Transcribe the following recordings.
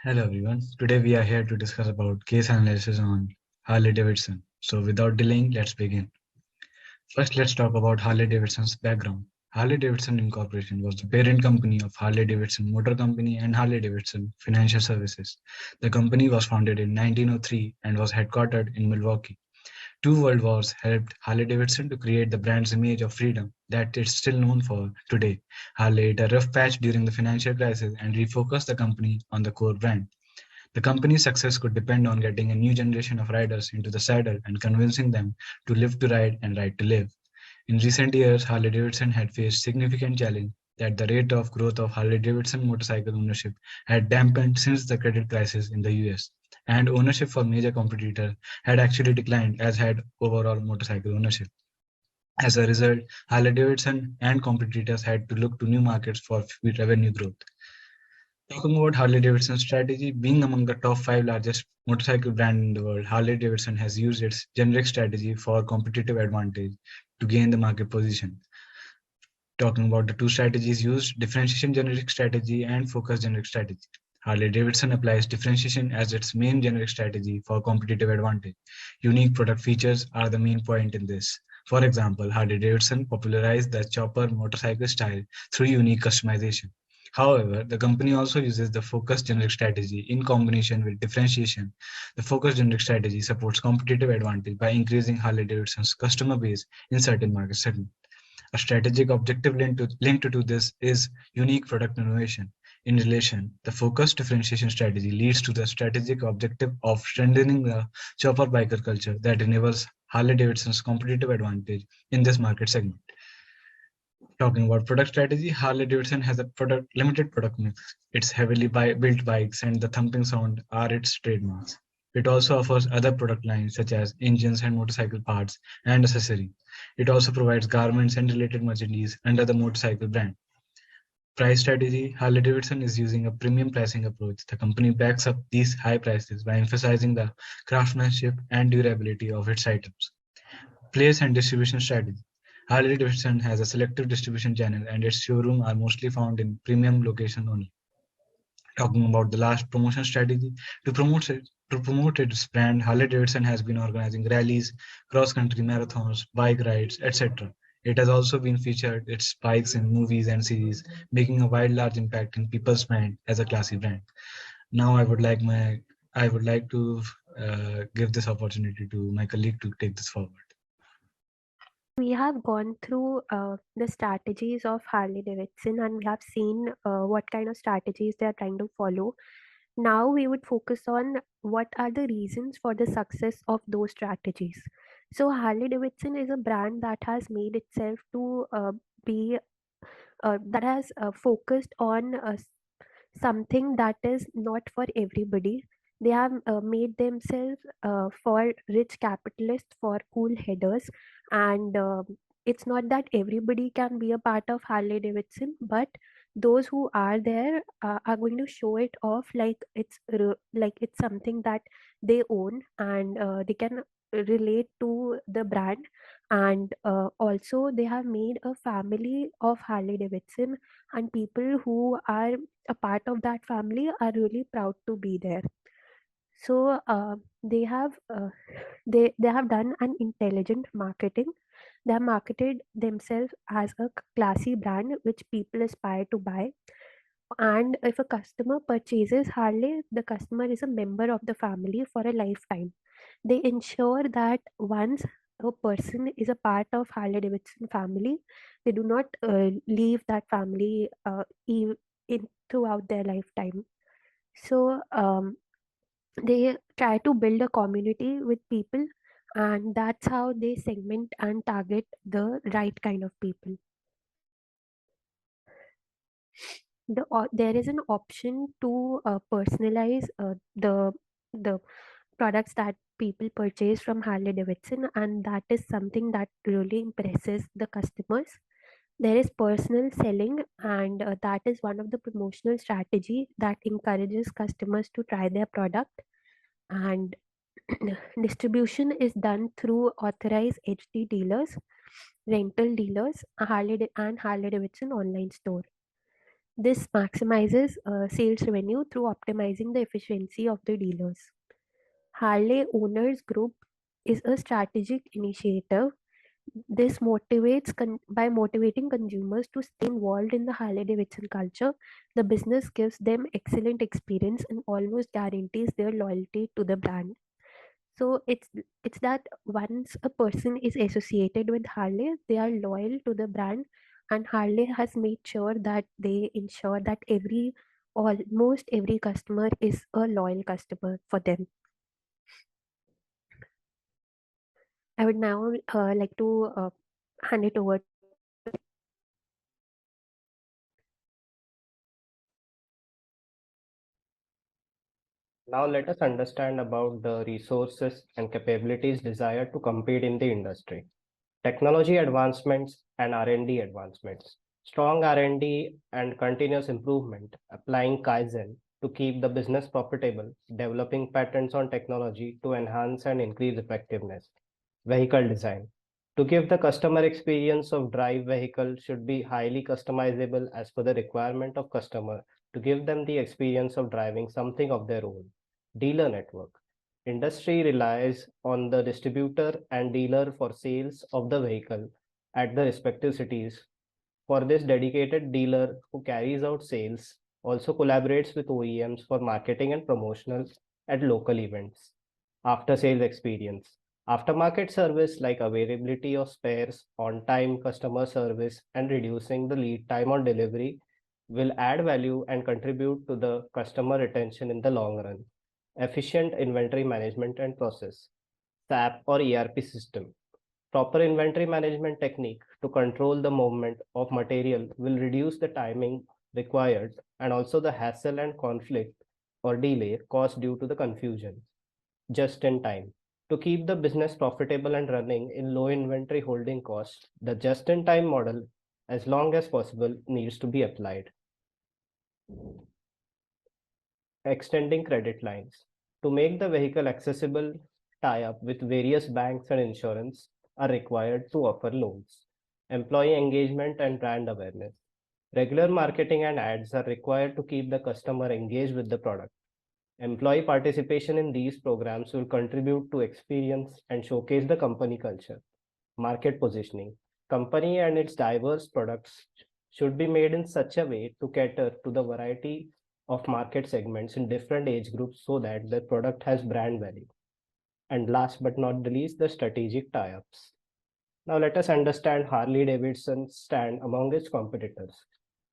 Hello everyone. Today we are here to discuss about case analysis on Harley Davidson. So without delaying, let's begin. First, let's talk about Harley Davidson's background. Harley Davidson Incorporation was the parent company of Harley Davidson Motor Company and Harley Davidson Financial Services. The company was founded in 1903 and was headquartered in Milwaukee. Two world wars helped Harley-Davidson to create the brand's image of freedom that it's still known for today. Harley hit a rough patch during the financial crisis and refocused the company on the core brand. The company's success could depend on getting a new generation of riders into the saddle and convincing them to live to ride and ride to live. In recent years, Harley-Davidson had faced significant challenge that the rate of growth of Harley-Davidson motorcycle ownership had dampened since the credit crisis in the US, and ownership for major competitors had actually declined, as had overall motorcycle ownership. As a result, Harley-Davidson and competitors had to look to new markets for revenue growth. Talking about Harley-Davidson's strategy, being among the top 5 largest motorcycle brand in the world, Harley-Davidson has used its generic strategy for competitive advantage to gain the market position. Talking about the two strategies used, differentiation generic strategy and focus generic strategy. Harley-Davidson applies differentiation as its main generic strategy for competitive advantage. Unique product features are the main point in this. For example, Harley-Davidson popularized the chopper motorcycle style through unique customization. However, the company also uses the focus generic strategy in combination with differentiation. The focus generic strategy supports competitive advantage by increasing Harley-Davidson's customer base in certain market segments. A strategic objective linked to this is unique product innovation. In relation, the focused differentiation strategy leads to the strategic objective of strengthening the chopper biker culture that enables Harley-Davidson's competitive advantage in this market segment. Talking about product strategy, Harley-Davidson has a limited product mix. Its heavily built bikes and the thumping sound are its trademarks. It also offers other product lines such as engines and motorcycle parts and accessories. It also provides garments and related merchandise under the motorcycle brand. Price strategy, Harley-Davidson is using a premium pricing approach. The company backs up these high prices by emphasizing the craftsmanship and durability of its items. Place and distribution strategy. Harley-Davidson has a selective distribution channel and its showroom are mostly found in premium location only. Talking about the last promotion strategy, to promote its brand, Harley-Davidson has been organizing rallies, cross-country marathons, bike rides, etc. It has also been featured its bikes in movies and series, making a wide large impact in people's mind as a classy brand. Now I would like to give this opportunity to my colleague to take this forward. We have gone through the strategies of Harley Davidson and we have seen what kind of strategies they are trying to follow. Now we would focus on what are the reasons for the success of those strategies. So Harley Davidson is a brand that has made itself to be that has focused on something that is not for everybody. They have made themselves for rich capitalists, for cool headers, and it's not that everybody can be a part of Harley Davidson, but those who are there are going to show it off like like it's something that they own and they can relate to the brand. And also they have made a family of Harley Davidson, and people who are a part of that family are really proud to be there. So they have done an intelligent marketing. They have marketed themselves as a classy brand which people aspire to buy. And if a customer purchases Harley, the customer is a member of the family for a lifetime. They ensure that once a person is a part of Harley Davidson family, they do not leave that family in throughout their lifetime. So they try to build a community with people, and that's how they segment and target the right kind of people. There is an option to personalize the products that people purchase from Harley Davidson, and that is something that really impresses the customers. There is personal selling, and that is one of the promotional strategy that encourages customers to try their product. And distribution is done through authorized HD dealers, rental dealers, and Harley Davidson online store. This maximizes sales revenue through optimizing the efficiency of the dealers. Harley Owners Group is a strategic initiative. This motivates by motivating consumers to stay involved in the Harley Davidson culture. The business gives them excellent experience and almost guarantees their loyalty to the brand. So it's that once a person is associated with Harley, they are loyal to the brand, and Harley has made sure that they ensure that almost every customer is a loyal customer for them. I would now like to hand it over. Now let us understand about the resources and capabilities desired to compete in the industry. Technology advancements and R&D advancements. Strong R&D and continuous improvement, applying Kaizen to keep the business profitable, developing patents on technology to enhance and increase effectiveness. Vehicle design. To give the customer experience of drive vehicle should be highly customizable as per the requirement of customer to give them the experience of driving something of their own. Dealer network. Industry relies on the distributor and dealer for sales of the vehicle at the respective cities. For this, dedicated dealer who carries out sales also collaborates with OEMs for marketing and promotional at local events. After sales experience. Aftermarket service like availability of spares, on time customer service, and reducing the lead time on delivery will add value and contribute to the customer retention in the long run. Efficient inventory management and process. SAP or ERP system. Proper inventory management technique to control the movement of material will reduce the timing required and also the hassle and conflict or delay caused due to the confusion. Just in time. To keep the business profitable and running in low inventory holding costs, the just in time model, as long as possible, needs to be applied. Extending credit lines. To make the vehicle accessible, tie up with various banks and insurance are required to offer loans. Employee engagement and brand awareness. Regular marketing and ads are required to keep the customer engaged with the product. Employee participation in these programs will contribute to experience and showcase the company culture. Market positioning. Company and its diverse products should be made in such a way to cater to the variety of market segments in different age groups so that the product has brand value. And last but not the least, the strategic tie-ups. Now let us understand Harley Davidson's stand among its competitors.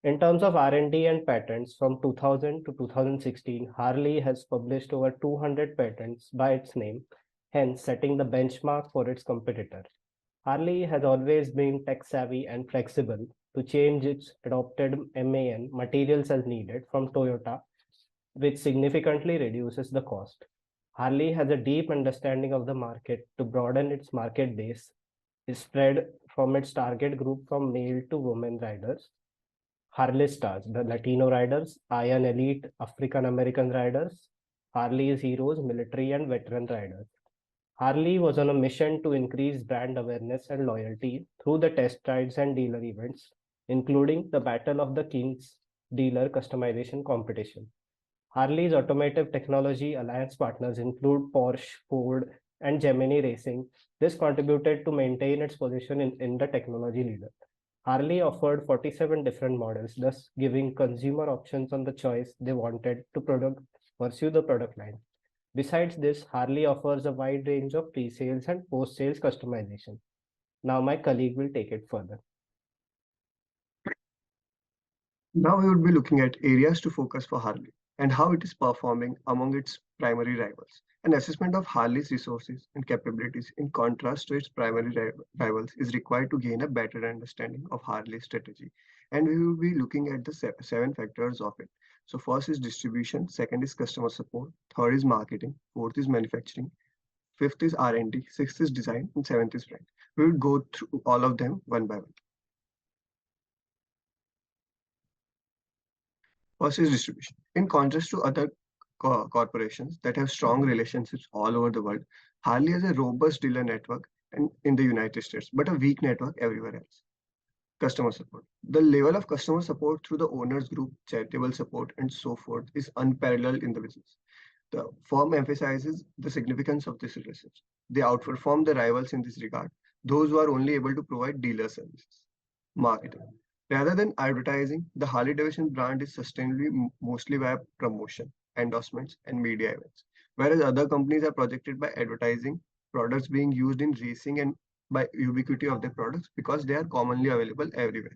In terms of R&D and patents from 2000 to 2016, Harley has published over 200 patents by its name, hence setting the benchmark for its competitor. Harley has always been tech savvy and flexible to change its adopted MAN materials as needed from Toyota, which significantly reduces the cost. Harley has a deep understanding of the market to broaden its market base, is spread from its target group from male to women riders. Harley Stars, the Latino riders, Iron Elite, African American riders, Harley's Heroes, military and veteran riders. Harley was on a mission to increase brand awareness and loyalty through the test rides and dealer events, including the Battle of the Kings dealer customization competition. Harley's automotive technology alliance partners include Porsche, Ford, and Gemini Racing. This contributed to maintain its position in the technology leader. Harley offered 47 different models, thus giving consumer options on the choice they wanted to pursue the product line. Besides this, Harley offers a wide range of pre-sales and post-sales customization. Now my colleague will take it further. Now we would be looking at areas to focus for Harley and how it is performing among its primary rivals. An assessment of Harley's resources and capabilities in contrast to its primary rivals is required to gain a better understanding of Harley's strategy. And we will be looking at the seven factors of it. So first is distribution, second is customer support, third is marketing, fourth is manufacturing, fifth is R&D, sixth is design, and seventh is brand. We will go through all of them one by one. First is distribution. In contrast to other corporations that have strong relationships all over the world, Harley has a robust dealer network in the United States, but a weak network everywhere else. Customer support. The level of customer support through the owners group, charitable support, and so forth is unparalleled in the business. The firm emphasizes the significance of this relationship. They outperform the rivals in this regard, those who are only able to provide dealer services. Marketing. Rather than advertising, the Harley Davidson brand is sustainably mostly via promotion, endorsements, and media events, whereas other companies are projected by advertising products being used in racing and by ubiquity of their products because they are commonly available everywhere.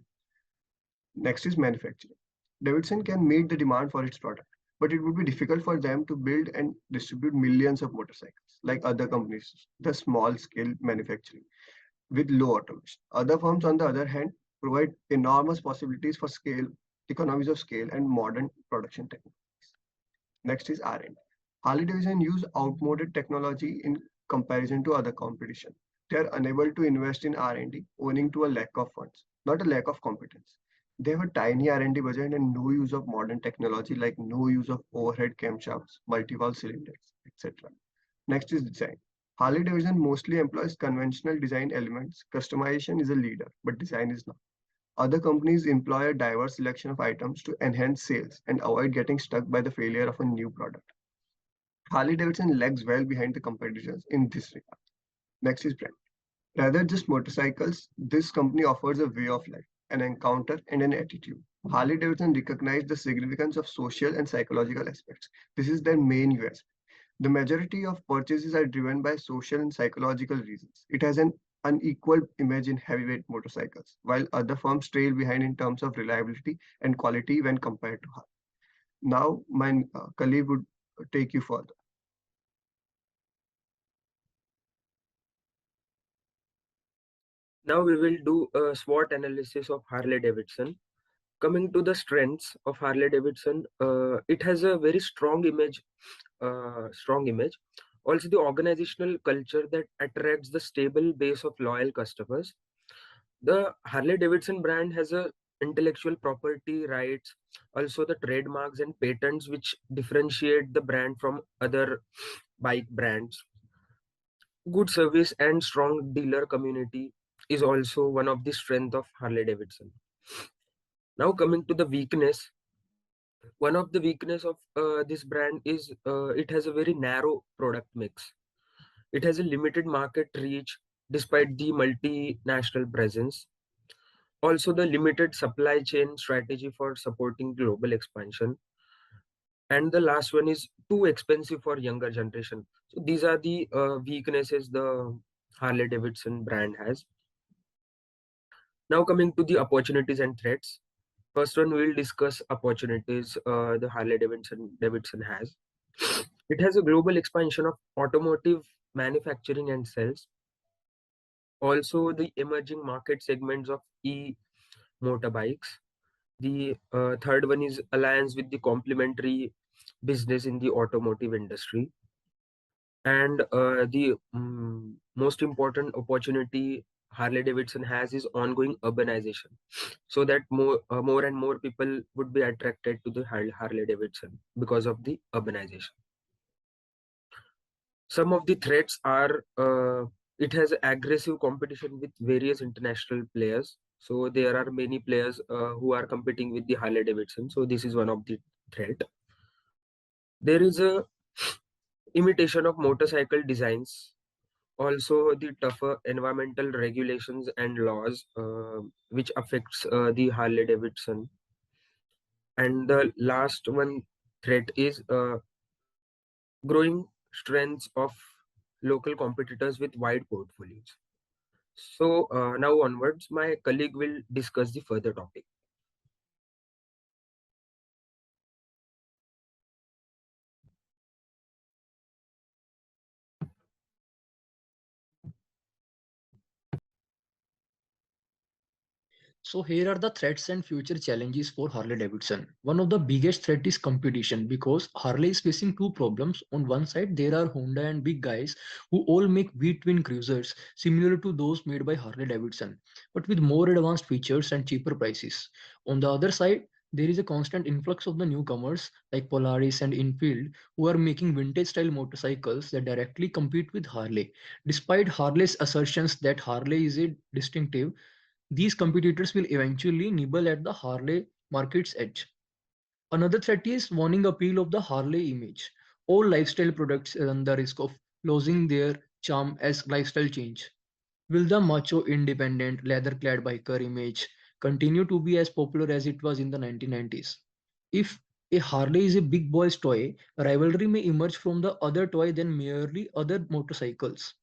Next is manufacturing. Davidson can meet the demand for its product, but it would be difficult for them to build and distribute millions of motorcycles like other companies, the small scale manufacturing with low automation. Other firms, on the other hand, provide enormous possibilities for scale, economies of scale, and modern production techniques. Next is R&D. Harley Davidson use outmoded technology in comparison to other competition. They are unable to invest in R&D, owing to a lack of funds, not a lack of competence. They have a tiny R&D budget and no use of modern technology like no use of overhead camshafts, multi-valve cylinders, etc. Next is design. Harley Davidson mostly employs conventional design elements. Customization is a leader, but design is not. Other companies employ a diverse selection of items to enhance sales and avoid getting stuck by the failure of a new product. Harley Davidson lags well behind the competitors in this regard. Next is brand. Rather just motorcycles, this company offers a way of life, an encounter, and an attitude. Harley Davidson recognized the significance of social and psychological aspects. This is their main USP. The majority of purchases are driven by social and psychological reasons. It has an unequal image in heavyweight motorcycles, while other firms trail behind in terms of reliability and quality when compared to Harley. Now, my colleague would take you further. Now we will do a SWOT analysis of Harley Davidson. Coming to the strengths of Harley Davidson, it has a very strong image. Also, the organizational culture that attracts the stable base of loyal customers. The Harley Davidson brand has a intellectual property rights, also the trademarks and patents which differentiate the brand from other bike brands. Good service and strong dealer community is also one of the strength of Harley Davidson. Now coming to the weakness, one of the weakness of this brand is it has a very narrow product mix. It has a limited market reach despite the multinational presence. Also the limited supply chain strategy for supporting global expansion. And the last one is too expensive for younger generation. So these are the weaknesses the Harley Davidson brand has. Now coming to the opportunities and threats. First one, we will discuss opportunities the Harley Davidson has. It has a global expansion of automotive manufacturing and sales. Also the emerging market segments of e-motorbikes. The third one is alliance with the complementary business in the automotive industry. And the most important opportunity Harley Davidson has is ongoing urbanization, so that more and more people would be attracted to the Harley Davidson because of the urbanization. Some of the threats are it has aggressive competition with various international players. So there are many players who are competing with the Harley Davidson. So this is one of the threat. There is a imitation of motorcycle designs, also the tougher environmental regulations and laws which affects the Harley Davidson. And the last one threat is growing strengths of local competitors with wide portfolios. So now onwards, my colleague will discuss the further topic. So here are the threats and future challenges for Harley Davidson. One of the biggest threat is competition because Harley is facing two problems. On one side, there are Honda and big guys who all make V-twin cruisers similar to those made by Harley Davidson, but with more advanced features and cheaper prices. On the other side, there is a constant influx of the newcomers like Polaris and Enfield who are making vintage style motorcycles that directly compete with Harley. Despite Harley's assertions that Harley is a distinctive, These competitors will eventually nibble at the Harley market's edge. Another threat is warning appeal of the Harley image. All lifestyle products run the risk of losing their charm as lifestyle change. Will the macho, independent, leather clad biker image continue to be as popular as it was in the 1990s? If a Harley is a big boy's toy, rivalry may emerge from the other toy than merely other motorcycles.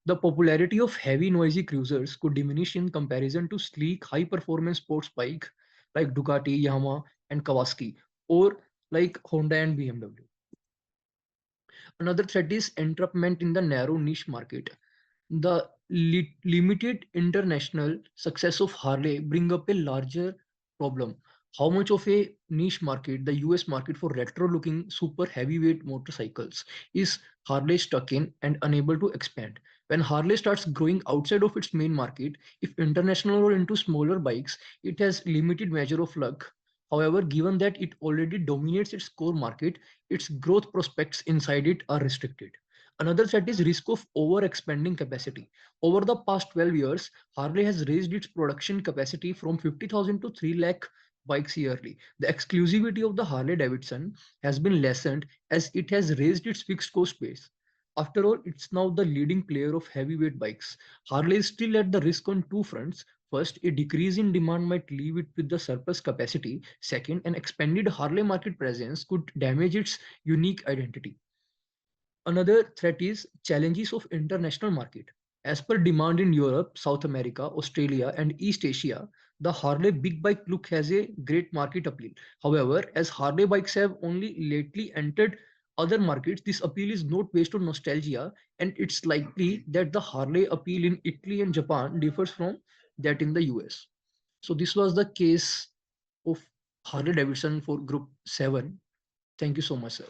The popularity of heavy, noisy cruisers could diminish in comparison to sleek, high performance sports bike like Ducati, Yamaha, and Kawasaki, or like Honda and BMW. Another threat is entrapment in the narrow niche market. The limited international success of Harley bring up a larger problem. How much of a niche market, the US market for retro-looking super heavyweight motorcycles, is Harley stuck in and unable to expand? When Harley starts growing outside of its main market, if international or into smaller bikes, it has limited measure of luck. However, given that it already dominates its core market, its growth prospects inside it are restricted. Another threat is risk of over-expanding capacity. Over the past 12 years, Harley has raised its production capacity from 50,000 to 3 lakh bikes yearly. The exclusivity of the Harley Davidson has been lessened as it has raised its fixed cost base. After all, it's now the leading player of heavyweight bikes. Harley is still at the risk on two fronts. First, a decrease in demand might leave it with the surplus capacity. Second, an expanded Harley market presence could damage its unique identity. Another threat is challenges of international market. As per demand in Europe, South America, Australia, and East Asia, the Harley big bike look has a great market appeal. However, as Harley bikes have only lately entered other markets, this appeal is not based on nostalgia, and it's likely that the Harley appeal in Italy and Japan differs from that in the US. So this was the case of Harley Davidson for Group 7. Thank you so much, sir.